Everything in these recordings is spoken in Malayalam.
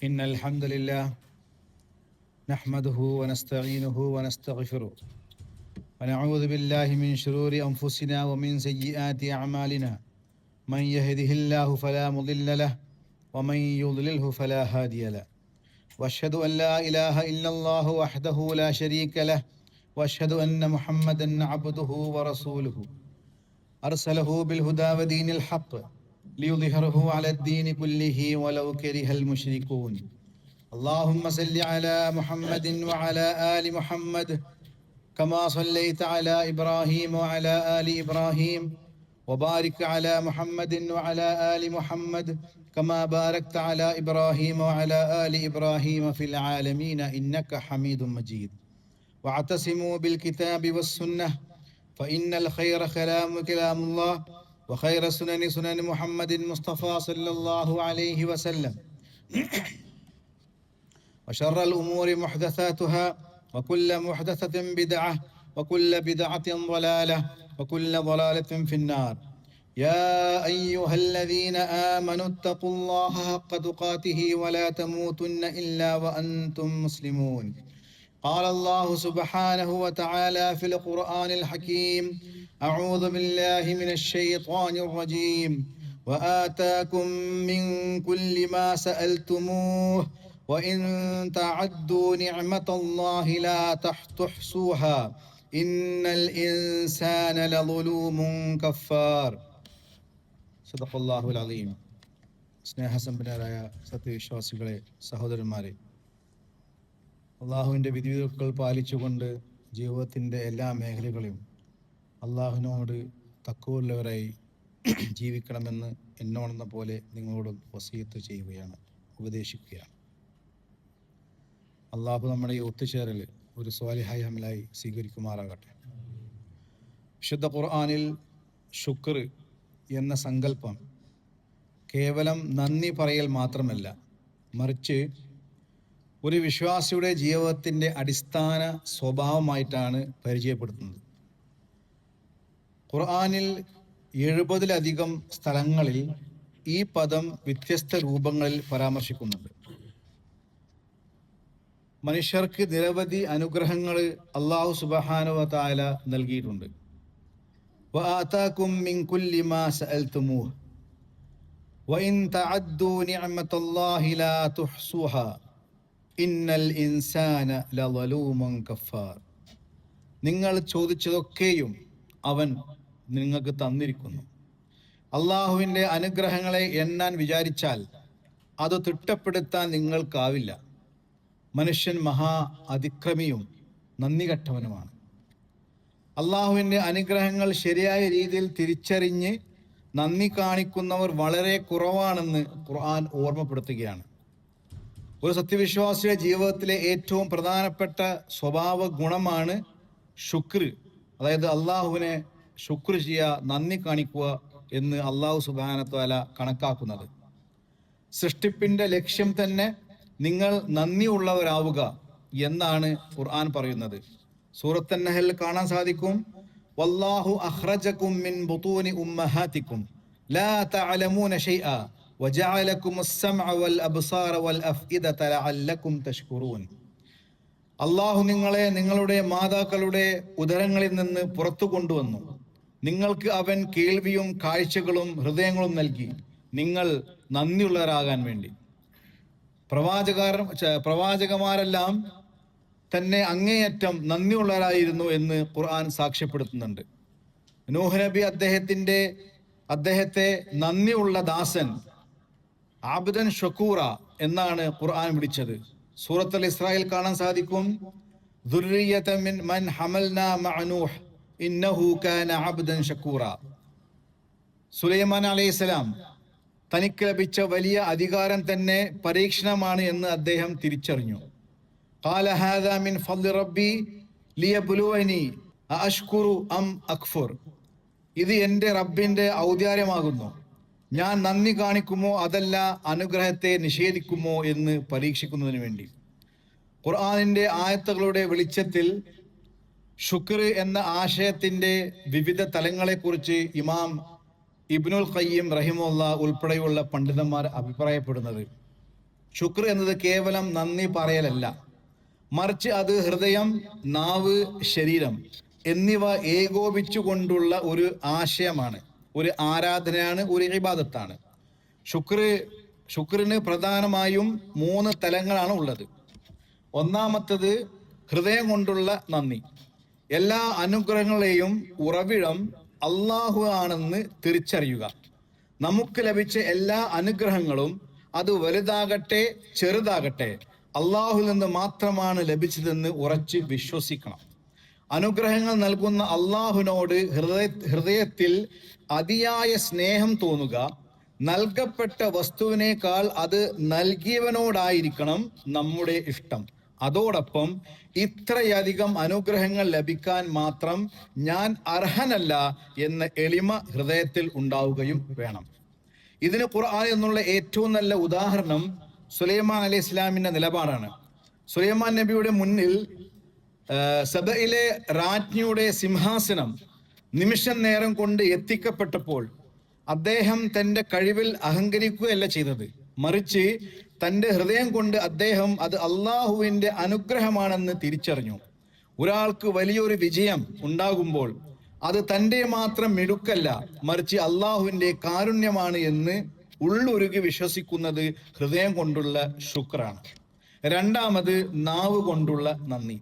إن الحمد لله نحمده ونستعينه ونستغفره ونعوذ بالله من شرور أنفسنا ومن سيئات أعمالنا من يهده الله فلا مضل له ومن يضلله فلا هادي له وأشهد أن لا إله إلا الله وحده لا شريك له وأشهد أن محمدا عبده ورسوله أرسله بالهدى ودين الحق ليظهره على الدين كله ولو كره المشركون اللهم صل على محمد وعلى آل محمد كما صليت على إبراهيم وعلى آل إبراهيم وبارك على محمد وعلى آل محمد كما باركت على إبراهيم وعلى آل إبراهيم في العالمين إنك حميد مجيد واعتصموا بالكتاب والسنة فإن الخير كلام الله وخير السنن سنن محمد المصطفى صلى الله عليه وسلم وشر الأمور محدثاتها وكل محدثة بدعة وكل بدعة ضلالة وكل ضلالة في النار يا أيها الذين آمنوا اتقوا الله حق تقاته ولا تموتن إلا وأنتم مسلمون قال الله سبحانه وتعالى في القرآن الحكيم أعوذ بالله من الشيطان الرجيم وآتاكم من كل ما سألتموه وإن تعدوا نعمة الله لا تحصوها إن الإنسان لظلوم كفار صدق الله العظيم. സ്നേഹസമ്പന്നരായ സത്യവിശ്വാസികളെ, സഹോദരന്മാരെ, അള്ളാഹുവിൻ്റെ വിധിവിലക്കുകൾ പാലിച്ചുകൊണ്ട് ജീവിതത്തിൻ്റെ എല്ലാ മേഖലകളെയും അള്ളാഹുവിനോട് തഖ്വയുള്ളവരായി ജീവിക്കണമെന്ന് എന്നോടെന്ന പോലെ നിങ്ങളോട് വസിയത്ത് ചെയ്യുകയാണ്, ഉപദേശിക്കുകയാണ്. അള്ളാഹു നമ്മുടെ ഈ ഒത്തുചേരൽ ഒരു സ്വാലിഹായ അമലായി സ്വീകരിക്കുമാറാകട്ടെ. വിശുദ്ധ ഖുർആനിൽ ശുക്ർ എന്ന സങ്കല്പം കേവലം നന്ദി പറയൽ മാത്രമല്ല, മറിച്ച് ഒരു വിശ്വാസിയുടെ ജീവിതത്തിൻ്റെ അടിസ്ഥാന സ്വഭാവമായിട്ടാണ് പരിചയപ്പെടുത്തുന്നത്. ഖുർആനിൽ 70-ലധികം സ്ഥലങ്ങളിൽ ഈ പദം വ്യത്യസ്ത രൂപങ്ങളിൽ പരാമർശിക്കുന്നുണ്ട്. മനുഷ്യർക്ക് നിരവധി അനുഗ്രഹങ്ങൾ അല്ലാഹു സുബ്ഹാനഹു വ തആല നൽകിയിട്ടുണ്ട്. വആതാകും മിൻ കുല്ലി മാ സഅൽതുമൂഹ് വഇൻ തഅദ്ദൂ നിഅമതല്ലാഹി ലാ തുഹ്സുഹാ ഇന്നൽ ഇൻസാന ലളൂമുൻ കഫാർ. നിങ്ങൾ ചോദിച്ചതൊക്കെയും അവൻ നിങ്ങൾക്ക് തന്നിരിക്കുന്നു. അള്ളാഹുവിൻ്റെ അനുഗ്രഹങ്ങളെ എണ്ണാൻ വിചാരിച്ചാൽ അത് തിട്ടപ്പെടുത്താൻ നിങ്ങൾക്കാവില്ല. മനുഷ്യൻ മഹാ അതിക്രമിയും നന്ദി കെട്ടവനുമാണ്. അള്ളാഹുവിൻ്റെ അനുഗ്രഹങ്ങൾ ശരിയായ രീതിയിൽ തിരിച്ചറിഞ്ഞ് നന്ദി കാണിക്കുന്നവർ വളരെ കുറവാണെന്ന് ഖുർആൻ ഓർമ്മപ്പെടുത്തുകയാണ്. ഒരു സത്യവിശ്വാസിയുടെ ജീവിതത്തിലെ ഏറ്റവും പ്രധാനപ്പെട്ട സ്വഭാവ ഗുണമാണ് ശുക്ർ, അതായത് അള്ളാഹുവിനെ ശുക്ർ ചെയ്യുക, നന്ദി കാണിക്കുക എന്ന് അള്ളാഹു സുബ്ഹാനഹു വ തആല കണക്കാക്കുന്നത്. സൃഷ്ടിപ്പിൻ്റെ ലക്ഷ്യം തന്നെ നിങ്ങൾ നന്ദിയുള്ളവരാവുക എന്നാണ് ഖുർആൻ പറയുന്നത്. സൂറത്ത് അൻ-നഹൽ കാണാൻ സാധിക്കും, വല്ലാഹു അഖ്റജകും മിൻ ബുതൂനി ഉമ്മഹാതികും ലാ തഅലമൂന ശൈഅ വജഅലകുമുസ് സമഅ വൽ അബ്സാറ വൽ അഫ്ഇദത ലഅല്ലകും തഷ്കുറൂൻ. അള്ളാഹു നിങ്ങളെ നിങ്ങളുടെ മാതാക്കളുടെ ഉദരങ്ങളിൽ നിന്ന് പുറത്തു കൊണ്ടുവന്നു. നിങ്ങൾക്ക് അവൻ കേൾവിയും കാഴ്ചകളും ഹൃദയങ്ങളും നൽകി, നിങ്ങൾ നന്ദിയുള്ളവരാകാൻ വേണ്ടി. പ്രവാചകന്മാരെല്ലാം തന്നെ അങ്ങേയറ്റം നന്ദിയുള്ളവരായിരുന്നു എന്ന് ഖുർആൻ സാക്ഷ്യപ്പെടുത്തുന്നുണ്ട്. നൂഹ് നബി അദ്ദേഹത്തെ നന്ദിയുള്ള ദാസൻ, ആബ്ദൻ ഷക്കൂറ എന്നാണ് ഖുർആൻ വിളിച്ചത്. സൂറത്തുൽ ഇസ്രായിൽ കാണാൻ സാധിക്കും, ദുർരിയത മിൻ മൻ ഹമൽനാ മഅ നൂഹ് ഇന്നഹു കാന അബ്ദൻ ഷക്കൂറ. സുലൈമാൻ അലൈഹിസ്സലാം തനിക്ക് ലഭിച്ച വലിയ അധികാരം തന്നെ പരീക്ഷണമാണ് എന്ന് അദ്ദേഹം തിരിച്ചറിഞ്ഞു. ഖാല ഹാദാ മിൻ ഫദ്ലി റബ്ബി ലിയബ്ലുവനി അഅഷ്കുറു അം അക്ഫുർ. ഇത് എൻ്റെ റബ്ബിൻ്റെ ഔദാര്യമാകുന്നു, ഞാൻ നന്ദി കാണിക്കുമോ അതല്ല അനുഗ്രഹത്തെ നിഷേധിക്കുമോ എന്ന് പരീക്ഷിക്കുന്നതിന് വേണ്ടി. ഖുർആനിൻ്റെ ആയത്തുകളുടെ വെളിച്ചത്തിൽ ശുക്ർ എന്ന ആശയത്തിൻ്റെ വിവിധ തലങ്ങളെക്കുറിച്ച് ഇമാം ഇബ്നുൽ ഖയ്യിം റഹിമഹുല്ലാഹ് ഉൾപ്പെടെയുള്ള പണ്ഡിതന്മാർ അഭിപ്രായപ്പെടുന്നത്, ശുക്ർ എന്നത് കേവലം നന്ദി പറയലല്ല, മറിച്ച് അത് ഹൃദയം, നാവ്, ശരീരം എന്നിവ ഏകോപിച്ചുകൊണ്ടുള്ള ഒരു ആശയമാണ്, ഒരു ആരാധനയാണ്, ഒരു ഇബാദത്താണ്. ശുക്രിന് പ്രധാനമായും 3 തലങ്ങളാണ് ഉള്ളത്. ഒന്നാമത്തത് ഹൃദയം കൊണ്ടുള്ള നന്ദി. എല്ലാ അനുഗ്രഹങ്ങളെയും ഉറവിടം അള്ളാഹു ആണെന്ന് തിരിച്ചറിയുക. നമുക്ക് ലഭിച്ച എല്ലാ അനുഗ്രഹങ്ങളും, അത് വലുതാകട്ടെ ചെറുതാകട്ടെ, അള്ളാഹുവിൽ നിന്ന് മാത്രമാണ് ലഭിച്ചതെന്ന് ഉറച്ച് വിശ്വസിക്കണം. അനുഗ്രഹങ്ങൾ നൽകുന്ന അള്ളാഹുവിനോട് ഹൃദയത്തിൽ അതിയായ സ്നേഹം തോന്നുക. നൽകപ്പെട്ട വസ്തുവിനേക്കാൾ അത് നൽകിയവനോടായിരിക്കണം നമ്മുടെ ഇഷ്ടം. അതോടൊപ്പം ഇത്രയധികം അനുഗ്രഹങ്ങൾ ലഭിക്കാൻ മാത്രം ഞാൻ അർഹനല്ല എന്ന എളിമ ഹൃദയത്തിൽ ഉണ്ടാവുകയും വേണം. ഇതിന് ഖുർആൻ എന്നുള്ള ഏറ്റവും നല്ല ഉദാഹരണം സുലൈമാൻ അലൈഹി ഇസ്ലാമിന്റെ നിലപാടാണ്. സുലൈമാൻ നബിയുടെ മുന്നിൽ സബയിലെ രാജ്ഞിയുടെ സിംഹാസനം നിമിഷം നേരം കൊണ്ട് എത്തിക്കപ്പെട്ടപ്പോൾ അദ്ദേഹം തൻ്റെ കഴിവിൽ അഹങ്കരിക്കുകയല്ല ചെയ്തത്, മറിച്ച് തൻ്റെ ഹൃദയം കൊണ്ട് അദ്ദേഹം അത് അള്ളാഹുവിൻ്റെ അനുഗ്രഹമാണെന്ന് തിരിച്ചറിഞ്ഞു. ഒരാൾക്ക് വലിയൊരു വിജയം ഉണ്ടാകുമ്പോൾ അത് തൻ്റെ മാത്രം മിടുക്കല്ല, മറിച്ച് അള്ളാഹുവിൻ്റെ കാരുണ്യമാണ് എന്ന് ഉള്ളുരുകി വിശ്വസിക്കുന്നത് ഹൃദയം കൊണ്ടുള്ള ശുക്രാണ്. രണ്ടാമത് നാവ് കൊണ്ടുള്ള നന്ദി.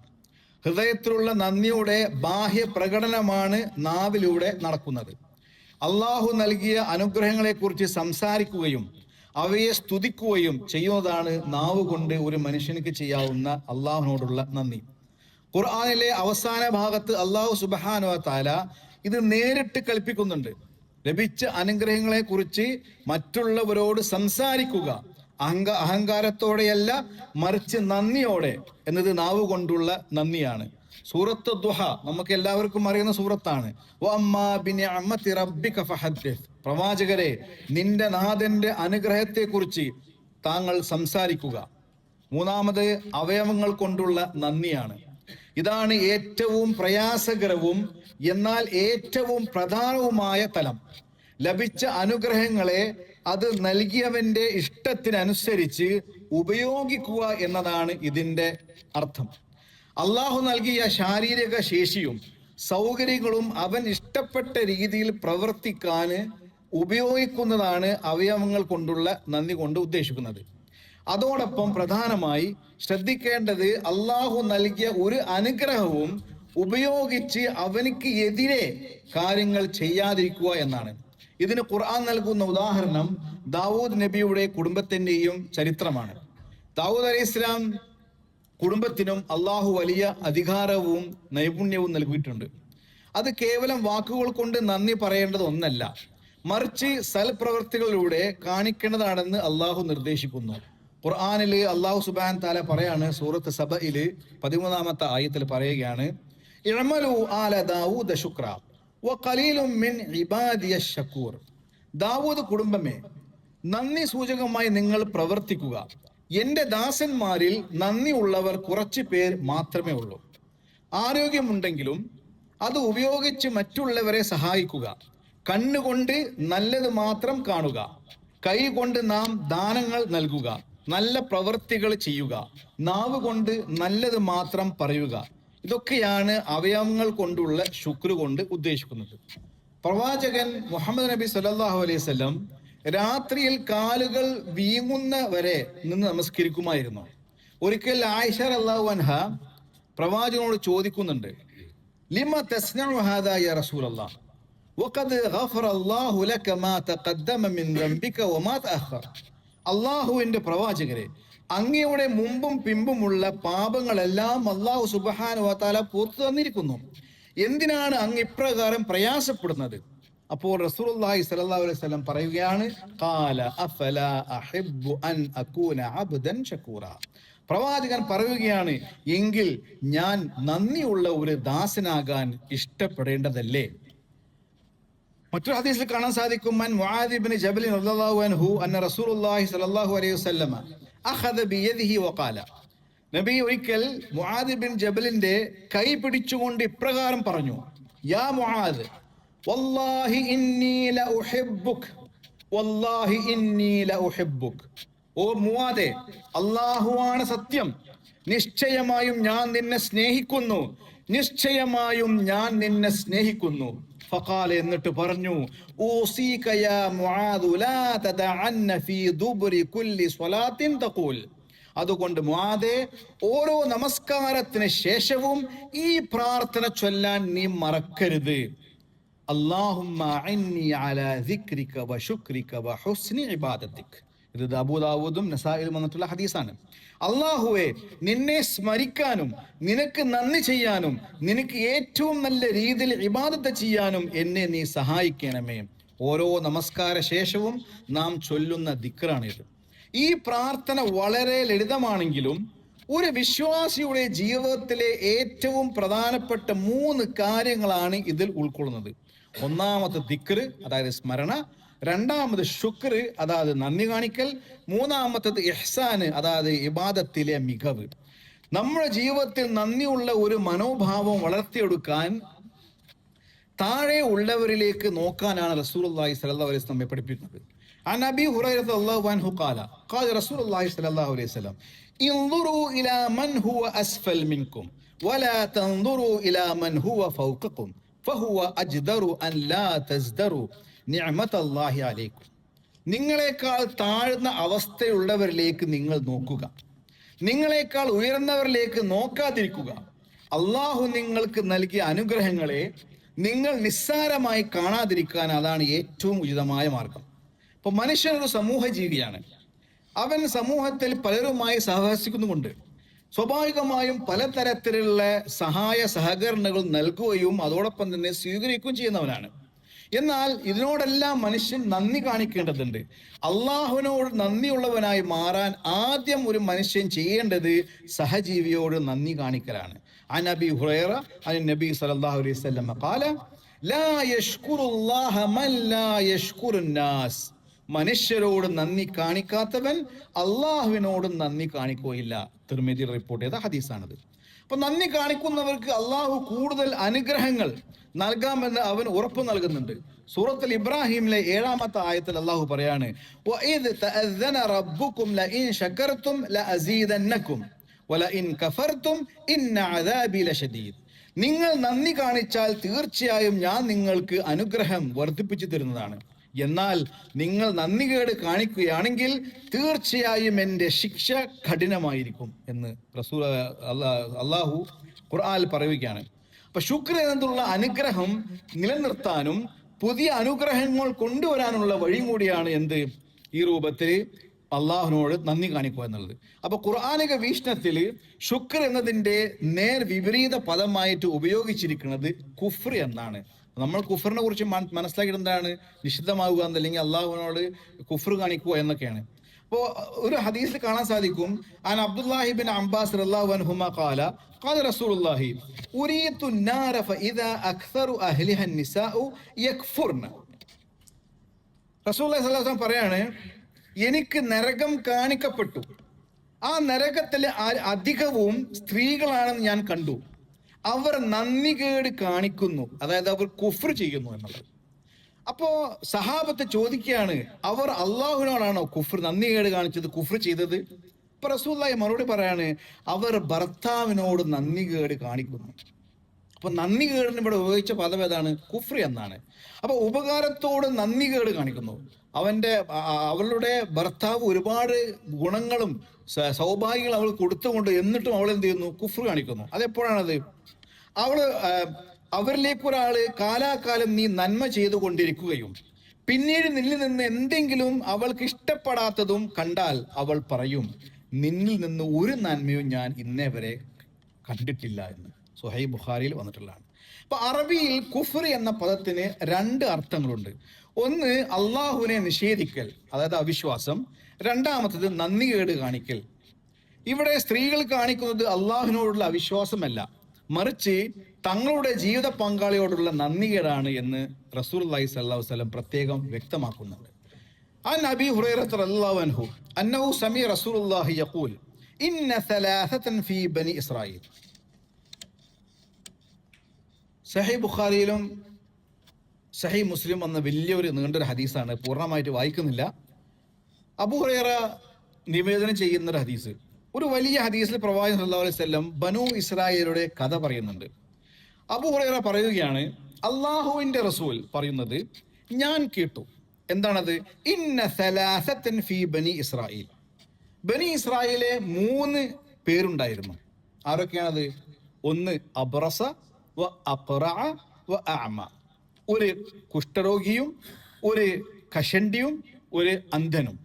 ഹൃദയത്തിലുള്ള നന്ദിയുടെ ബാഹ്യ പ്രകടനമാണ് നാവിലൂടെ നടക്കുന്നത്. അള്ളാഹു നൽകിയ അനുഗ്രഹങ്ങളെക്കുറിച്ച് സംസാരിക്കുകയും അവയെ സ്തുതിക്കുകയും ചെയ്യുന്നതാണ് നാവ് കൊണ്ട് ഒരു മനുഷ്യനിക്ക് ചെയ്യാവുന്ന അള്ളാഹുവിനോടുള്ള നന്ദി. ഖുർആനിലെ അവസാന ഭാഗത്ത് അള്ളാഹു സുബ്ഹാനഹു വ തആല ഇത് നേരിട്ട് കൽപ്പിക്കുന്നുണ്ട്. ലഭിച്ച അനുഗ്രഹങ്ങളെ കുറിച്ച് മറ്റുള്ളവരോട് സംസാരിക്കുക, അഹങ്കാരത്തോടെയല്ല, മറിച്ച് നന്ദിയോടെ എന്നത് നാവ് കൊണ്ടുള്ള നന്ദിയാണ്. സൂറത്ത് ദുഹ നമുക്ക് എല്ലാവർക്കും അറിയുന്ന സൂറത്താണ്. പ്രവാചകരെ, നിന്റെ നാഥന്റെ അനുഗ്രഹത്തെ കുറിച്ച് താങ്കൾ സംസാരിക്കുക. മൂന്നാമത് അവയവങ്ങൾ കൊണ്ടുള്ള നന്ദിയാണ്. ഇതാണ് ഏറ്റവും പ്രയാസകരവും എന്നാൽ ഏറ്റവും പ്രധാനവുമായ തലം. ലഭിച്ച അനുഗ്രഹങ്ങളെ അത് നൽകിയവന്റെ ഇഷ്ടത്തിനനുസരിച്ച് ഉപയോഗിക്കുക എന്നതാണ് ഇതിൻ്റെ അർത്ഥം. അള്ളാഹു നൽകിയ ശാരീരിക ശേഷിയും സൗകര്യങ്ങളും അവൻ ഇഷ്ടപ്പെട്ട രീതിയിൽ പ്രവർത്തിക്കാൻ ഉപയോഗിക്കുന്നതാണ് അവയവങ്ങൾ കൊണ്ടുള്ള നന്ദി കൊണ്ട് ഉദ്ദേശിക്കുന്നത്. അതോടൊപ്പം പ്രധാനമായി ശ്രദ്ധിക്കേണ്ടത് അള്ളാഹു നൽകിയ ഒരു അനുഗ്രഹവും ഉപയോഗിച്ച് അവനിക്ക് എതിരെ കാര്യങ്ങൾ ചെയ്യാതിരിക്കുക എന്നാണ്. ഇതിന് ഖുർആൻ നൽകുന്ന ഉദാഹരണം ദാവൂദ് നബിയുടെ കുടുംബത്തിൻ്റെയും ചരിത്രമാണ്. ദാവൂദ് അലൈഹി ഇസ്ലാം കുടുംബത്തിനും അള്ളാഹു വലിയ അധികാരവും നൈപുണ്യവും നൽകിയിട്ടുണ്ട്. അത് കേവലം വാക്കുകൾ കൊണ്ട് നന്ദി പറയേണ്ടത് ഒന്നല്ല, മറിച്ച് സൽപ്രവർത്തികളിലൂടെ കാണിക്കേണ്ടതാണെന്ന് അള്ളാഹു നിർദ്ദേശിക്കുന്നു. ഖുർആനിൽ അള്ളാഹു സുബ്ഹാനഹു തആല പറയാണ്, സൂറത്ത് സബയില് 13-ാമത്തെ ആയത്തിൽ പറയുകയാണ്, ഇഅ്മലു ആല ദാവൂദ ശുക്ര വഖലീലുൻ മിൻ ഇബാദിയശ് ശകൂർ. ദാവൂദ് കുടുംബമേ, നന്ദി സൂചകമായി നിങ്ങൾ പ്രവർത്തിക്കുക. എന്റെ ദാസന്മാരിൽ നന്ദി ഉള്ളവർ കുറച്ച് പേർ മാത്രമേ ഉള്ളൂ. ആരോഗ്യമുണ്ടെങ്കിലും അത് ഉപയോഗിച്ച് മറ്റുള്ളവരെ സഹായിക്കുക. കണ്ണുകൊണ്ട് നല്ലത് മാത്രം കാണുക. കൈ കൊണ്ട് നാം ദാനങ്ങൾ നൽകുക. നല്ല പ്രവൃത്തികൾ ചെയ്യുക. നാവ് കൊണ്ട് നല്ലത് മാത്രം പറയുക. ഇതൊക്കെയാണ് അവയവങ്ങൾ കൊണ്ടുള്ള ശുക്ർ കൊണ്ട് ഉദ്ദേശിക്കുന്നത്. പ്രവാചകൻ മുഹമ്മദ് നബി സല്ലല്ലാഹു അലൈഹി വസല്ലം രാത്രിയിൽ കാലുകൾ വീങ്ങുന്ന വരെ നിന്ന് നമസ്കരിക്കുമായിരുന്നു. ഒരിക്കൽ ആയിഷ റളിയല്ലാഹു അൻഹ പ്രവാചകനോട് ചോദിക്കുന്നുണ്ട്, ലിമ തസ്നഉ ഹാദാ യാ റസൂലല്ലാഹ് വഖദ് ഗഫറ അല്ലാഹു ലക മാ തഖദ്ദമ മിൻ ദംബിക വമാ തഅഖർ. അല്ലാഹുവിന്റെ പ്രവാചകരെ, അങ്ങയുടെ മുമ്പും പിമ്പുമുള്ള പാപങ്ങളെല്ലാം അല്ലാഹു സുബ്ഹാനഹു വ തആല പുറത്തു തന്നിരിക്കുന്നു. എന്തിനാണ് അങ്ങ് ഇപ്രകാരം പ്രയാസപ്പെടുന്നത്? അപ്പോൾ റസൂലുള്ളാഹി സ്വല്ലല്ലാഹു അലൈഹി വസല്ലം പറയുകയാണ്, ഖാല അഫലാ അഹിബ്ബു അൻ അകൂന അബ്ദൻ ശകൂറ. പ്രവാചകൻ പറയുകയാണ്, എങ്കിൽ ഞാൻ നന്ദിയുള്ള ഒരു ദാസനാകാൻ ഇഷ്ടപ്പെടേണ്ടതല്ലേ? മറ്റൊരു ഹദീസിൽ കാണാൻ സാധിക്കും, മൻ മുആദ് ഇബ്നു ജബൽ റളിയല്ലാഹു അൻഹു അന്ന റസൂലുള്ളാഹി സ്വല്ലല്ലാഹു അലൈഹി വസല്ലം അഖദ ബിയദിഹി വഖാല. നബി ഒരിക്കൽ മുആദ് ഇബ്നു ജബലിന്റെ കൈ പിടിച്ചുകൊണ്ട് ഇപ്രകാരം പറഞ്ഞു, യാ മുആദ് വല്ലാഹി ഇന്നി ലഉഹിബ്ബുക വല്ലാഹി ഇന്നി ലഉഹിബ്ബുക ഓ മുആദേ, അല്ലാഹുവാണ് സത്യം, നിശ്ചയമായും ഞാൻ നിന്നെ സ്നേഹിക്കുന്നു, നിശ്ചയമായും ഞാൻ നിന്നെ സ്നേഹിക്കുന്നു. ഫഖാല, എന്നിട്ട് പറഞ്ഞു, ഊസീക യാ മുആദു ലാ തദഅന്ന ഫീ ദുബ്രി കുല്ലി സ്വലാത്തിൻ തഖൂൽ. അതുകൊണ്ട് മുആദേ, ഓരോ നമസ്കാരത്തിന് ശേഷവും ഈ പ്രാർത്ഥന ചൊല്ലാൻ നീ മറക്കരുത്. അല്ലാഹുമ്മ അഇന്നി അലാ ദിക്രിക വശുക്രിക വഹുസ്നി ഇബാദതിക്. ഇത് അബൂദാവൂദും നസായിലും വന്നിട്ടുള്ള ഹദീസാണ്. അല്ലാഹുവേ, നിന്നെ സ്മരിക്കാനും നിനക്ക് നന്ദി ചെയ്യാനും നിനക്ക് ഏറ്റവും നല്ല രീതിയിൽ ഇബാദത്ത് ചെയ്യാനും എന്നെ നീ സഹായിക്കണമേ. ഓരോ നമസ്കാര ശേഷവും നാം ചൊല്ലുന്ന ദിക്റാണിത്. ഈ പ്രാർത്ഥന വളരെ ലളിതമാണെങ്കിലും ഒരു വിശ്വാസിയുടെ ജീവിതത്തിലെ ഏറ്റവും പ്രധാനപ്പെട്ട 3 കാര്യങ്ങളാണ് ഇതിൽ ഉൾക്കൊള്ളുന്നത്. ഒന്നാമത്തെ ദിക്ർ, അതായത് സ്മരണ. രണ്ടാമത് ശുക്ർ, അതായത് നന്ദി കാണിക്കൽ. മൂന്നാമത്തത് ഇഹ്സാൻ, അതായത് ഇബാദത്തിലെ മികവ്. നമ്മുടെ ജീവിതത്തിൽ നന്ദിയുള്ള ഒരു മനോഭാവം വളർത്തിയെടുക്കാൻ താഴെ ഉള്ളവരിലേക്ക് നോക്കാനാണ് റസൂലുള്ളാഹി സ്വല്ലല്ലാഹു അലൈഹി വസല്ലം നമ്മെ പഠിപ്പിക്കുന്നത്. عن أبي هريرة رضي الله عنه قال قال رسول الله صلى الله عليه وسلم انظروا إلى من هو أسفل منكم ولا تنظروا إلى من هو فوقكم فهو أجدر أن لا تزدروا نعمة الله عليكم. നിങ്ങളെക്കാൾ താഴ്ന്ന അവസ്ഥയുള്ളവരിലേക്ക് നിങ്ങൾ നോക്കുക, നിങ്ങളെക്കാൾ ഉയർന്നവരിലേക്ക് നോക്കാതിരിക്കുക. അള്ളാഹു നിങ്ങൾക്ക് നൽകിയ അനുഗ്രഹങ്ങളെ നിങ്ങൾ നിസ്സാരമായി കാണാതിരിക്കാൻ അതാണ് ഏറ്റവും ഉചിതമായ മാർഗം. ഇപ്പൊ മനുഷ്യൻ ഒരു സമൂഹ ജീവിയാണ്. അവൻ സമൂഹത്തിൽ പലരുമായി സഹവസിക്കുന്നുമുണ്ട്. സ്വാഭാവികമായും പലതരത്തിലുള്ള സഹായ സഹകരണങ്ങൾ നൽകുകയും അതോടൊപ്പം തന്നെ സ്വീകരിക്കുകയും ചെയ്യുന്നവനാണ്. എന്നാൽ ഇതിനോടെല്ലാം മനുഷ്യൻ നന്ദി കാണിക്കേണ്ടതുണ്ട്. അള്ളാഹുവിനോട് നന്ദിയുള്ളവനായി മാറാൻ ആദ്യം ഒരു മനുഷ്യൻ ചെയ്യേണ്ടത് സഹജീവിയോട് നന്ദി കാണിക്കലാണ്. അൻ അബീ ഹുറൈറ അൻ നബി സല്ലല്ലാഹു അലൈഹി വസല്ലം ഖാല ലാ യശ്കുറുല്ലാഹ മൻ ലാ യശ്കുറുൻ നാസ്. മനുഷ്യരോട് നന്ദി കാണിക്കാത്തവൻ അള്ളാഹുവിനോടും നന്ദി കാണിക്കുകയില്ല. തിർമിദി റിപ്പോർട്ട് ചെയ്ത ഹദീസാണത്. അപ്പൊ നന്ദി കാണിക്കുന്നവർക്ക് അള്ളാഹു കൂടുതൽ അനുഗ്രഹങ്ങൾ നൽകാമെന്ന് അവൻ ഉറപ്പ് നൽകുന്നുണ്ട്. സൂറത്തുൽ ഇബ്രാഹിമിലെ 7-ാമത്തെ ആയത്തിൽ അള്ളാഹു പറയാണ്, വഇദ് തഅദ്ദന റബ്ബുകും ലഇൻ ശകർതും ലഅസീദന്നകും വലഇൻ കഫർതും ഇന്ന അദാബി ലശദീദ്. നിങ്ങൾ നന്ദി കാണിച്ചാൽ തീർച്ചയായും ഞാൻ നിങ്ങൾക്ക് അനുഗ്രഹം വർദ്ധിപ്പിച്ചു തരുന്നതാണ്. എന്നാൽ നിങ്ങൾ നന്ദികേട് കാണിക്കുകയാണെങ്കിൽ തീർച്ചയായും എൻ്റെ ശിക്ഷ കഠിനമായിരിക്കും എന്ന് റസൂൽ അള്ളാഹു ഖുർആനിൽ പറയുകയാണ്. അപ്പൊ ശുക്ർ എന്നുള്ള അനുഗ്രഹം നിലനിർത്താനും പുതിയ അനുഗ്രഹങ്ങൾ കൊണ്ടുവരാനുള്ള വഴി കൂടിയാണ് എന്ത്, ഈ രൂപത്തിൽ അള്ളാഹുവിനോട് നന്ദി കാണിക്കുക എന്നുള്ളത്. അപ്പൊ ഖുർആനിക വീക്ഷണത്തിൽ ശുക്ർ എന്നതിൻ്റെ നേർ വിപരീത പദമായിട്ട് ഉപയോഗിച്ചിരിക്കുന്നത് കുഫ്ർ എന്നാണ്. നമ്മൾ കുഫറിനെ കുറിച്ച് മനസ്സിലാക്കിയിട്ട് എന്താണ്, നിഷിദ്ധമാവുക എന്നല്ലെങ്കിൽ അള്ളാഹുവിനോട് കുഫർ കാണിക്കുക എന്നൊക്കെയാണ്. അപ്പോൾ ഒരു ഹദീസിൽ കാണാൻ സാധിക്കും, അൻ അബ്ദുല്ലാഹി ബിൻ അബ്ബാസ് റളിയല്ലാഹു അൻഹുമാ ഖാല ഖാല റസൂലുള്ളാഹി ഉരീതു النار فاذا اكثر اهلها النساء يكفرن. റസൂലുള്ളാഹി സ്വല്ലല്ലാഹു അലൈഹി വസല്ലം പറയാണ്, എനിക്ക് നരകം കാണിക്കപ്പെട്ടു, ആ നരകത്തിലെ അധികവും സ്ത്രീകളാണെന്ന് ഞാൻ കണ്ടു, അവർ നന്ദികേട് കാണിക്കുന്നു, അതായത് അവർ കുഫ്ർ ചെയ്യുന്നു എന്നുള്ളത്. അപ്പോ സഹാബത്ത് ചോദിക്കുകയാണ്, അവർ അള്ളാഹുവിനോടാണോ കുഫ്ർ നന്ദികേട് കാണിച്ചത്, കുഫ്ർ ചെയ്തത്? ഇപ്പൊ റസൂലുള്ളാഹി മറുപടി പറയാണ്, അവർ ഭർത്താവിനോട് നന്ദികേട് കാണിക്കുന്നു. അപ്പൊ നന്ദികേടിന് ഇവിടെ ഉപയോഗിച്ച പദം ഏതാണ്? കുഫ്ർ എന്നാണ്. അപ്പൊ ഉപകാരത്തോട് നന്ദികേട് കാണിക്കുന്നു. അവളുടെ ഭർത്താവ് ഒരുപാട് ഗുണങ്ങളും സൗഭാഗ്യങ്ങളും അവൾ കൊടുത്തുകൊണ്ട് എന്നിട്ടും അവൾ എന്ത് ചെയ്യുന്നു? കുഫ്ർ കാണിക്കുന്നു. അതെപ്പോഴാണത്? അവരിലേക്ക് ഒരാള് കാലാകാലം നീ നന്മ ചെയ്തുകൊണ്ടിരിക്കുകയും പിന്നീട് നിന്നിൽ നിന്ന് എന്തെങ്കിലും അവൾക്ക് ഇഷ്ടപ്പെടാത്തതും കണ്ടാൽ അവൾ പറയും, നിന്നിൽ നിന്ന് ഒരു നന്മയും ഞാൻ ഇന്നേ വരെ കണ്ടിട്ടില്ല എന്ന് സുഹൈഹ് ബുഖാരിയിൽ വന്നിട്ടുള്ളതാണ്. അപ്പൊ അറബിയിൽ കുഫ്ർ എന്ന പദത്തിന് 2 അർത്ഥങ്ങളുണ്ട്. ഒന്ന് അള്ളാഹുവിനെ നിഷേധിക്കൽ, അതായത് അവിശ്വാസം. രണ്ടാമത്തത് നന്ദികേട് കാണിക്കൽ. ഇവിടെ സ്ത്രീകൾ കാണിക്കുന്നത് അള്ളാഹുവിനോടുള്ള അവിശ്വാസമല്ല, മറിച്ച് തങ്ങളുടെ ജീവിത പങ്കാളിയോടുള്ള നന്ദികേടാണ് എന്ന് റസൂലുള്ളാഹി സ്വല്ലല്ലാഹു അലൈഹി വസല്ലം പ്രത്യേകം വ്യക്തമാക്കുന്നുണ്ട്. അൻ അബീ ഹുറൈറ റളിയല്ലാഹു അൻഹു അന്നഹു സമി റസൂലുള്ളാഹി യഖൂൽ ഇന്ന സലാസതൻ ഫീ ബനി ഇസ്രായീൽ. സഹീഹ് ബുഖാരിയിലും സഹീഹ് മുസ്ലിം എന്ന വലിയൊരു നീണ്ടൊരു ഹദീസാണ്, പൂർണ്ണമായിട്ട് വായിക്കുന്നില്ല. അബൂ ഹുറൈറ നിവേദനം ചെയ്യുന്ന ഒരു ഹദീസ്. ഒരു വലിയ ഹദീസിൽ പ്രവാചകൻ സല്ലല്ലാഹു അലൈഹി വസല്ലം ബനൂ ഇസ്രായേലുടെ കഥ പറയുന്നുണ്ട്. അബൂ ഹുറൈറ പറയുകയാണ്, അള്ളാഹുവിന്റെ റസൂൽ പറയുന്നത് ഞാൻ കേട്ടു. എന്താണത്? ഇന്ന സലാസത്തൻ ഫീ ബനി ഇസ്രായേൽ. ബനി ഇസ്രായേലെ 3 പേരുണ്ടായിരുന്നു. ആരൊക്കെയാണത്? ഒന്ന് അബ്റസ വ അഖ്റഅ വ അഅമ. ഒരു കുഷ്ഠരോഗിയും ഒരു കഷണ്ടിയും ഒരു അന്ധനും.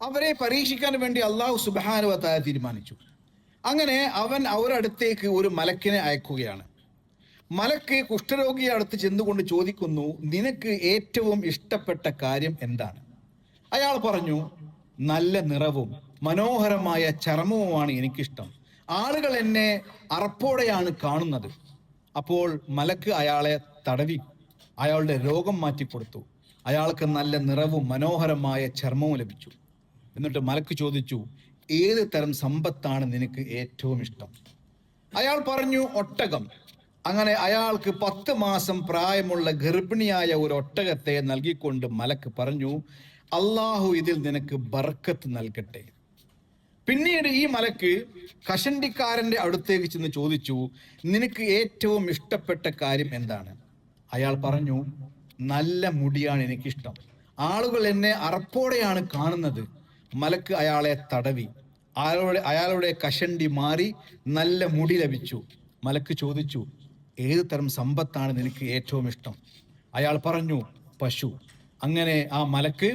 അവരെ പരീക്ഷിക്കാൻ വേണ്ടി അള്ളാഹു സുബ്ഹാനഹു വ തആല തീരുമാനിച്ചു. അങ്ങനെ അവൻ അവരടുത്തേക്ക് ഒരു മലക്കിനെ അയക്കുകയാണ്. മലക്ക് കുഷ്ഠരോഗിയെ അടുത്ത് ചെന്നുകൊണ്ട് ചോദിക്കുന്നു, നിനക്ക് ഏറ്റവും ഇഷ്ടപ്പെട്ട കാര്യം എന്താണ്? അയാൾ പറഞ്ഞു, നല്ല നിറവും മനോഹരമായ ചർമ്മവുമാണ് എനിക്കിഷ്ടം. ആളുകൾ എന്നെ അറപ്പോടെയാണ് കാണുന്നത്. അപ്പോൾ മലക്ക് അയാളെ തടവി അയാളുടെ രോഗം മാറ്റിക്കൊടുത്തു. അയാൾക്ക് നല്ല നിറവും മനോഹരമായ ചർമ്മവും ലഭിച്ചു. എന്നിട്ട് മലക്ക് ചോദിച്ചു, ഏത് തരം സമ്പത്താണ് നിനക്ക് ഏറ്റവും ഇഷ്ടം? അയാൾ പറഞ്ഞു, ഒട്ടകം. അങ്ങനെ അയാൾക്ക് 10 മാസം പ്രായമുള്ള ഗർഭിണിയായ ഒരു ഒട്ടകത്തെ നൽകിക്കൊണ്ട് മലക്ക് പറഞ്ഞു, അള്ളാഹു ഇതിൽ നിനക്ക് ബർക്കത്ത് നൽകട്ടെ. പിന്നീട് ഈ മലക്ക് കഷണ്ടിക്കാരന്റെ അടുത്തേക്ക് ചെന്ന് ചോദിച്ചു, നിനക്ക് ഏറ്റവും ഇഷ്ടപ്പെട്ട കാര്യം എന്താണ്? അയാൾ പറഞ്ഞു, നല്ല മുടിയാണ് എനിക്കിഷ്ടം. ആളുകൾ എന്നെ അറപ്പോടെയാണ് കാണുന്നത്. മലക്ക് അയാളെ തടവി അയാളുടെ കഷണ്ടി മാറി നല്ല മുടി ലഭിച്ചു. മലക്ക് ചോദിച്ചു, ഏത് തരം സമ്പത്താണ് നിനക്ക് ഏറ്റവും ഇഷ്ടം? അയാൾ പറഞ്ഞു, പശു. അങ്ങനെ ആ മലക്ക്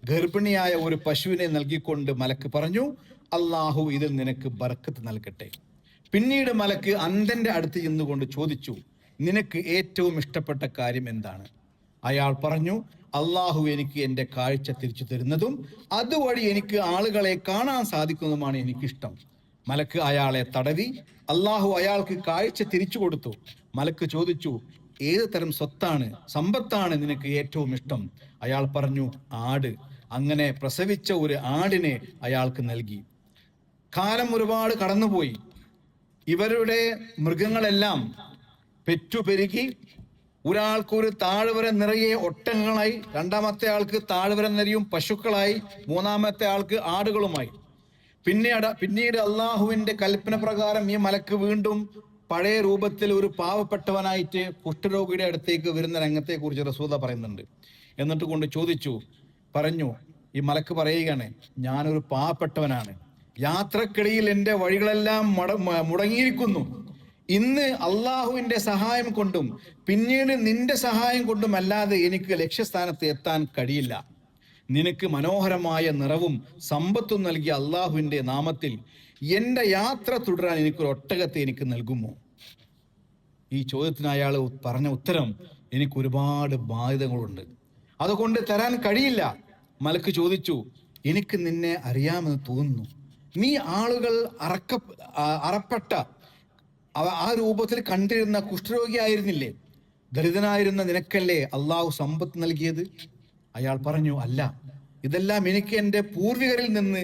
ഗർഭിണിയായ ഒരു പശുവിനെ നൽകിക്കൊണ്ട് മലക്ക് പറഞ്ഞു, അള്ളാഹു ഇതിൽ നിനക്ക് ബർക്കത്ത് നൽകട്ടെ. പിന്നീട് മലക്ക് അന്ധന്റെ അടുത്ത് ചെന്നുകൊണ്ട് ചോദിച്ചു, നിനക്ക് ഏറ്റവും ഇഷ്ടപ്പെട്ട കാര്യം എന്താണ്? അയാൾ പറഞ്ഞു, അള്ളാഹു എനിക്ക് എൻ്റെ കാഴ്ച തിരിച്ചു തരുന്നതും അതുവഴി എനിക്ക് ആളുകളെ കാണാൻ സാധിക്കുന്നതുമാണ് എനിക്കിഷ്ടം. മലക്ക് അയാളെ തടവി അള്ളാഹു അയാൾക്ക് കാഴ്ച തിരിച്ചു കൊടുത്തു. മലക്ക് ചോദിച്ചു, ഏത് തരം സമ്പത്താണ് നിനക്ക് ഏറ്റവും ഇഷ്ടം? അയാൾ പറഞ്ഞു, ആട്. അങ്ങനെ പ്രസവിച്ച ഒരു ആടിനെ അയാൾക്ക് നൽകി. കാലം ഒരുപാട് കടന്നുപോയി. ഇവരുടെ മൃഗങ്ങളെല്ലാം പെറ്റുപെരുകി. ഒരാൾക്കൊരു താഴ്വര നിറയെ ഒട്ടകങ്ങളായി, രണ്ടാമത്തെ ആൾക്ക് താഴ്വര നിറയും പശുക്കളായി, മൂന്നാമത്തെ ആൾക്ക് ആടുകളുമായി. പിന്നീട് അള്ളാഹുവിന്റെ കൽപ്പന പ്രകാരം ഈ മലക്ക് വീണ്ടും പഴയ രൂപത്തിൽ ഒരു പാവപ്പെട്ടവനായിട്ട് കുഷ്ഠരോഗിയുടെ അടുത്തേക്ക് വരുന്ന രംഗത്തെ കുറിച്ച് റസൂല പറയുന്നുണ്ട്. എന്നിട്ട് കൊണ്ട് പറഞ്ഞു, ഈ മലക്ക് പറയുകയാണ്, ഞാനൊരു പാവപ്പെട്ടവനാണ്. യാത്രക്കിടയിൽ എൻ്റെ വഴികളെല്ലാം മുടങ്ങിയിരിക്കുന്നു. ഇന്ന് അള്ളാഹുവിന്റെ സഹായം കൊണ്ടും പിന്നീട് നിന്റെ സഹായം കൊണ്ടും അല്ലാതെ എനിക്ക് ലക്ഷ്യസ്ഥാനത്ത് എത്താൻ കഴിയില്ല. നിനക്ക് മനോഹരമായ നിറവും സമ്പത്തും നൽകിയ അള്ളാഹുവിന്റെ നാമത്തിൽ എൻ്റെ യാത്ര തുടരാൻ എനിക്കൊരു ഒട്ടകത്തെ എനിക്ക് നൽകുമോ? ഈ ചോദ്യത്തിന് അയാൾ പറഞ്ഞ ഉത്തരം, എനിക്ക് ഒരുപാട് ബാധ്യതകളുണ്ട്, അതുകൊണ്ട് തരാൻ കഴിയില്ല. മലക്ക് ചോദിച്ചു, എനിക്ക് നിന്നെ അറിയാമെന്ന് തോന്നുന്നു. നീ ആളുകൾ അറപ്പെട്ട ആ രൂപത്തിൽ കണ്ടിരുന്ന കുഷ്ഠരോഗിയായിരുന്നില്ലേ? ദരിദ്രനായിരുന്ന നിനക്കല്ലേ അള്ളാഹു സമ്പത്ത് നൽകിയത്? അയാൾ പറഞ്ഞു, അല്ല, ഇതെല്ലാം എനിക്ക് എൻ്റെ പൂർവികരിൽ നിന്ന്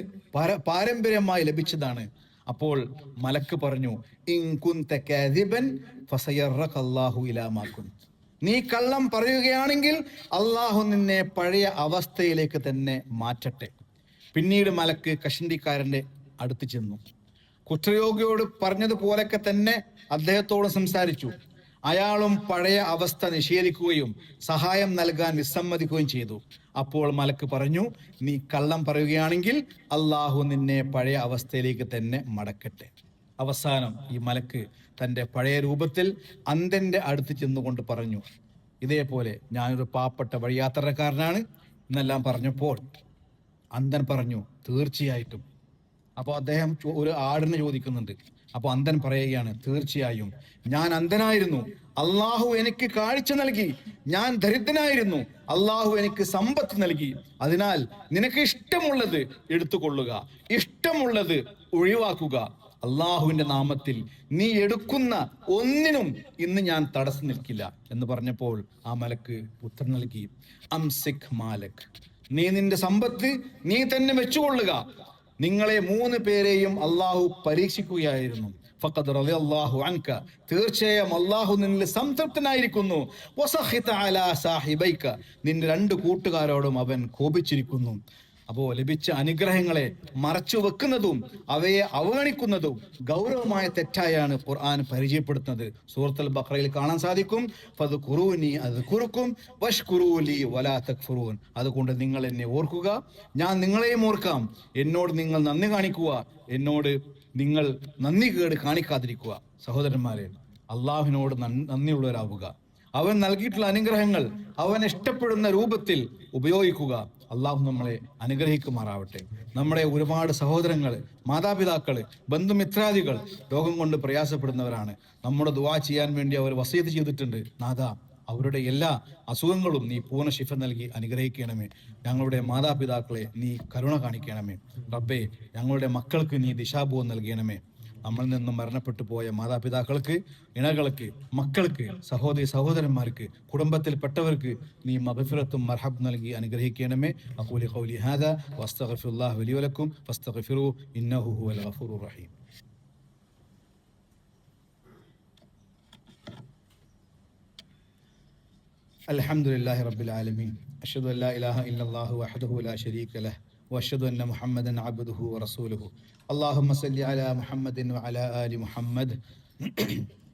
പാരമ്പര്യമായി ലഭിച്ചതാണ്. അപ്പോൾ മലക്ക് പറഞ്ഞു, നീ കള്ളം പറയുകയാണെങ്കിൽ അള്ളാഹു നിന്നെ പഴയ അവസ്ഥയിലേക്ക് തന്നെ മാറ്റട്ടെ. പിന്നീട് മലക്ക് കഷണ്ടിക്കാരന്റെ അടുത്ത് ചെന്നു. കുഷ്ഠരോഗിയോട് പറഞ്ഞതുപോലൊക്കെ തന്നെ അദ്ദേഹത്തോട് സംസാരിച്ചു. അയാളും പഴയ അവസ്ഥ നിഷേധിക്കുകയും സഹായം നൽകാൻ വിസമ്മതിക്കുകയും ചെയ്തു. അപ്പോൾ മലക്ക് പറഞ്ഞു, നീ കള്ളം പറയുകയാണെങ്കിൽ അള്ളാഹു നിന്നെ പഴയ അവസ്ഥയിലേക്ക് തന്നെ മടക്കട്ടെ. അവസാനം ഈ മലക്ക് തൻ്റെ പഴയ രൂപത്തിൽ അന്ധന്റെ അടുത്ത് ചെന്നുകൊണ്ട് പറഞ്ഞു, ഇതേപോലെ ഞാനൊരു പാവപ്പെട്ട വഴിയാത്രക്കാരനാണ് എന്നെല്ലാം പറഞ്ഞപ്പോൾ അന്ധൻ പറഞ്ഞു, തീർച്ചയായിട്ടും. അപ്പോൾ അദ്ദേഹം ഒരു ആടിനെ ചോദിക്കുന്നുണ്ട്. അപ്പോൾ അന്ധൻ പറയുകയാണ്, തീർച്ചയായും ഞാൻ അന്ധനായിരുന്നു, അള്ളാഹു എനിക്ക് കാഴ്ച നൽകി. ഞാൻ ദരിദ്രനായിരുന്നു, അള്ളാഹു എനിക്ക് സമ്പത്ത് നൽകി. അതിനാൽ നിനക്ക് ഇഷ്ടമുള്ളത് എടുത്തുകൊള്ളുക, ഇഷ്ടമുള്ളത് ഒഴിവാക്കുക. അള്ളാഹുവിന്റെ നാമത്തിൽ നീ എടുക്കുന്ന ഒന്നിനും ഇന്ന് ഞാൻ തടസ്സം നിൽക്കില്ല എന്ന് പറഞ്ഞപ്പോൾ ആ മലക്ക് ഉത്തരം നൽകി, അംസിക് മാലക്, നീ നിന്റെ സമ്പത്ത് നീ തന്നെ വെച്ചുകൊള്ളുക. നിങ്ങളെ 3 പേരെയും അള്ളാഹു പരീക്ഷിക്കുകയായിരുന്നു. ഫഖദ് റളിയല്ലാഹു അൻക, തീർച്ചയായും അള്ളാഹു നിന്നിൽ സംതൃപ്തനായിരിക്കുന്നു. വസഖിത അലാ സാഹിബൈക, നിന്റെ 2 കൂട്ടുകാരോടും അവൻ കോപിച്ചിരിക്കുന്നു. അപ്പോൾ ലഭിച്ച അനുഗ്രഹങ്ങളെ മറച്ചു വെക്കുന്നതും അവയെ അവഗണിക്കുന്നതും ഗൗരവമായ തെറ്റായാണ് ഖുർആൻ പരിചയപ്പെടുത്തുന്നത്. സൂറത്തുൽ ബഖറയിൽ കാണാൻ സാധിക്കും, ഫദ്കുറൂനി അദ്കുറുക്കും വഷ്കുറൂലി വലാ തക്ഫുറൂൻ. അതുകൊണ്ട് നിങ്ങൾ എന്നെ ഓർക്കുക, ഞാൻ നിങ്ങളെയും ഓർക്കാം. എന്നോട് നിങ്ങൾ നന്ദി കാണിക്കുക, എന്നോട് നിങ്ങൾ നന്ദി കേട് കാണിക്കാതിരിക്കുക. സഹോദരന്മാരെ, അള്ളാഹുവിനോട് നന്ദിയുള്ളവരാവുക. അവൻ നൽകിയിട്ടുള്ള അനുഗ്രഹങ്ങൾ അവൻ ഇഷ്ടപ്പെടുന്ന രൂപത്തിൽ ഉപയോഗിക്കുക. അള്ളാഹു നമ്മളെ അനുഗ്രഹിക്കുമാറാവട്ടെ. നമ്മുടെ ഒരുപാട് സഹോദരങ്ങൾ, മാതാപിതാക്കൾ, ബന്ധുമിത്രാദികൾ രോഗം കൊണ്ട് പ്രയാസപ്പെടുന്നവരാണ്. നമ്മുടെ ദുആ ചെയ്യാൻ വേണ്ടി അവർ വസീയത്ത് ചെയ്തിട്ടുണ്ട്. നാഥ, അവരുടെ എല്ലാ അസുഖങ്ങളും നീ പൂർണ്ണ ശിഫ നൽകി അനുഗ്രഹിക്കണമേ. ഞങ്ങളുടെ മാതാപിതാക്കളെ നീ കരുണ കാണിക്കണമേ. റബ്ബേ, ഞങ്ങളുടെ മക്കൾക്ക് നീ ദിശാബോധം നൽകണമേ. നമ്മളിൽ നിന്നും മരണപ്പെട്ടു പോയ മാതാപിതാക്കൾക്ക്, ഇണകൾക്ക്, മക്കൾക്ക്, സഹോദരന്മാർക്ക്, കുടുംബത്തിൽപ്പെട്ടവർക്ക് നീ മഗ്ഫിറത്തും മർഹബ് നൽകി അനുഗ്രഹിക്കണമേ. അഖൂലു ഖൗലി ഹാദാ വസ്തഗ്ഫിറുല്ലാഹ ലി വലക്കും ഫസ്തഗ്ഫിറൂ ഇന്നഹു ഹുവൽ ഗഫൂറുർ റഹീം. അൽഹംദുലില്ലാഹി റബ്ബിൽ ആലമീൻ. അഷ്ഹദു അല്ലാ ഇലാഹ ഇല്ലല്ലാഹു വഹ്ദഹു ലാ ശരീക ലഹ് വഅഷ്ഹദു അന്ന മുഹമ്മദൻ അബ്ദുഹു വറസൂലുഹു. اللهم صل على محمد وعلى آل محمد.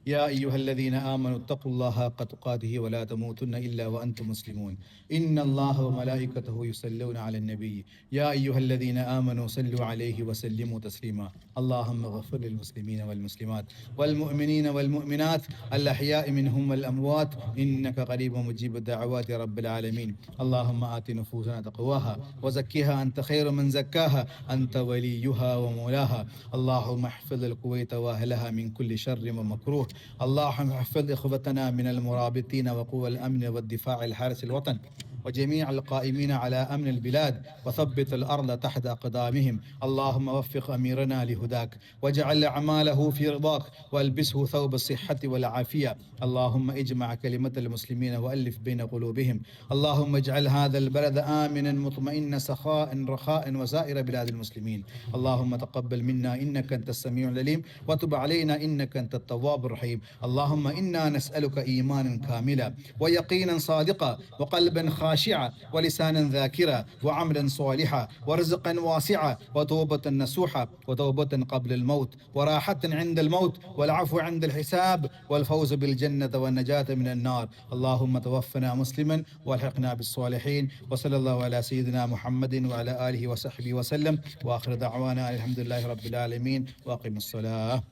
يا أيها الذين آمنوا اتقوا الله حق تقاته ولا تموتن إلا وأنتم مسلمون. إن الله وملائكته يصلون على النبي. يا أيها الذين آمنوا صلوا عليه وسلموا تسليما. اللهم اغفر للمسلمين والمسلمات والمؤمنين والمؤمنات الأحياء منهم والأموات إنك قريب مجيب الدعوات يا رب العالمين. اللهم آت نفوسنا تقواها وزكها أنت خير من زكاها أنت وليها ومولاها. اللهم احفظ الكويت وأهلها من كل شر ومكروه. اللهم احفظ إخوتنا من المرابطين وقوى الأمن والدفاع الحارس الوطن وجميع القائمين على أمن البلاد وثبت الأرض تحت أقدامهم. اللهم وفق أميرنا لهداك واجعل أعماله في رضاك والبسه ثوب الصحة والعافية. اللهم اجمع كلمة المسلمين وألف بين قلوبهم. اللهم اجعل هذا البلد آمنا مطمئنا سخاء رخاء وسائر بلاد المسلمين. اللهم تقبل منا إنك أنت السميع العليم وتب علينا إنك أنت التواب الرحيم. اللهم إنا نسألك إيمانا كاملا ويقينا صادقا وقلبا خاشعا ولسانا ذاكرا وعملا صالحا ورزقا واسعا وتوبة نصوحا وتوبة قبل الموت وراحة عند الموت والعفو عند الحساب والفوز بالجنة والنجاة من النار. اللهم توفنا مسلما والحقنا بالصالحين. وصلى الله على سيدنا محمد وعلى آله وصحبه وسلم. وآخر دعوانا الحمد لله رب العالمين. وأقم الصلاة.